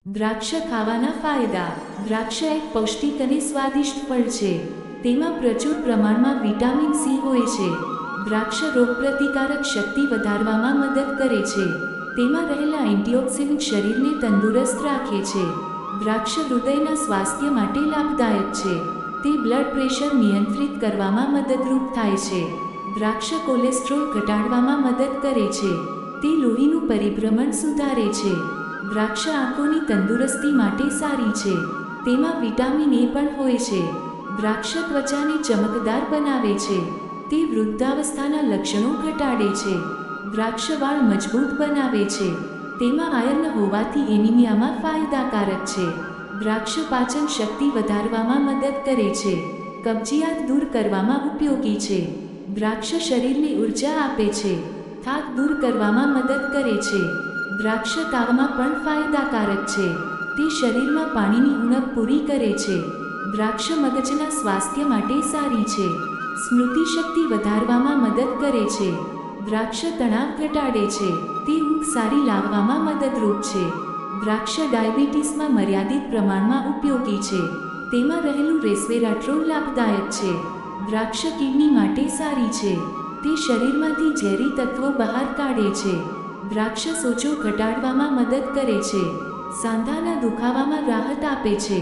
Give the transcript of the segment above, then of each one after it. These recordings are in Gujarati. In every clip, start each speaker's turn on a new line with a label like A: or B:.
A: દ્રાક્ષ ખાવાના ફાયદા. દ્રાક્ષ એક પૌષ્ટિક અને સ્વાદિષ્ટ ફળ છે. તેમાં પ્રચુર પ્રમાણમાં વિટામિન સી હોય છે. દ્રાક્ષ રોગપ્રતિકારક શક્તિ વધારવામાં મદદ કરે છે. તેમાં રહેલા એન્ટીઓક્સિડન્ટ શરીરને તંદુરસ્ત રાખે છે. દ્રાક્ષ હૃદયના સ્વાસ્થ્ય માટે લાભદાયક છે. તે બ્લડ પ્રેશર નિયંત્રિત કરવામાં મદદરૂપ થાય છે. દ્રાક્ષ કોલેસ્ટ્રોલ ઘટાડવામાં મદદ કરે છે. તે લોહીનું પરિભ્રમણ સુધારે છે. દ્રાક્ષ આંખોની તંદુરસ્તી માટે સારી છે. તેમાં વિટામિન એ પણ હોય છે. દ્રાક્ષ ત્વચાને ચમકદાર બનાવે છે. તે વૃદ્ધાવસ્થાના લક્ષણો ઘટાડે છે. દ્રાક્ષ વાળ મજબૂત બનાવે છે. તેમાં આયર્ન હોવાથી એનિમિયામાં ફાયદાકારક છે. દ્રાક્ષ પાચન શક્તિ વધારવામાં મદદ કરે છે. કબજિયાત દૂર કરવામાં ઉપયોગી છે. દ્રાક્ષ શરીરને ઉર્જા આપે છે. થાક દૂર કરવામાં મદદ કરે છે. દ્રાક્ષ તાવમાં પણ ફાયદાકારક છે. તે શરીરમાં પાણીની ઉણપ પૂરી કરે છે. દ્રાક્ષ મગજના સ્વાસ્થ્ય માટે સારી છે. સ્મૃતિશક્તિ વધારવામાં મદદ કરે છે. દ્રાક્ષ તણાવ ઘટાડે છે. તે ઊંઘ સારી લાવવામાં મદદરૂપ છે. દ્રાક્ષ ડાયાબિટીસમાં મર્યાદિત પ્રમાણમાં ઉપયોગી છે. તેમાં રહેલું રેસ્વેરાટ્રોલ લાભદાયક છે. દ્રાક્ષ કિડની માટે સારી છે. તે શરીરમાંથી ઝેરી તત્વો બહાર કાઢે છે. દ્રાક્ષ સોજો ઘટાડવામાં મદદ કરે છે. સાંધાના દુખાવામાં રાહત આપે છે.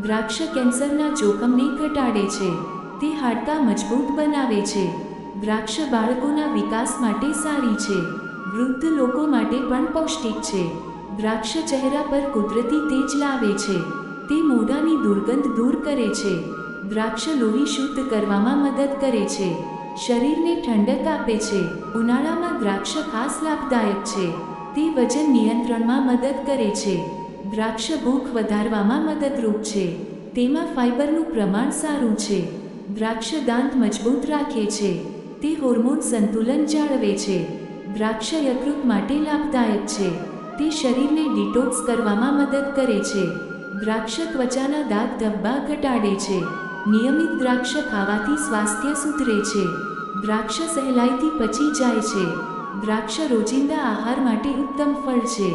A: દ્રાક્ષ કેન્સરના જોખમને ઘટાડે છે. તે હાડકાં મજબૂત બનાવે છે. દ્રાક્ષ બાળકોના વિકાસ માટે સારી છે. વૃદ્ધ લોકો માટે પણ પૌષ્ટિક છે. દ્રાક્ષ ચહેરા પર કુદરતી તેજ લાવે છે. તે મોઢાની દુર્ગંધ દૂર કરે છે. દ્રાક્ષ લોહી શુદ્ધ કરવામાં મદદ કરે છે. શરીરને ઠંડક આપે છે. ઉનાળામાં દ્રાક્ષ ખાસ લાભદાયક છે. તે વજન નિયંત્રણમાં મદદ કરે છે. દ્રાક્ષ ભૂખ વધારવામાં મદદરૂપ છે. તેમાં ફાઇબરનું પ્રમાણ સારું છે. દ્રાક્ષ દાંત મજબૂત રાખે છે. તે હોર્મોન સંતુલન જાળવે છે. દ્રાક્ષ યકૃત માટે લાભદાયક છે. તે શરીરને ડિટોક્સ કરવામાં મદદ કરે છે. દ્રાક્ષ ત્વચાના દાગ ધબ્બા ઘટાડે છે. નિયમિત દ્રાક્ષ ખાવાથી સ્વાસ્થ્ય સુધરે છે. દ્રાક્ષ સહેલાઈથી પચી જાય છે. દ્રાક્ષ રોજિંદા આહાર માટે ઉત્તમ ફળ છે.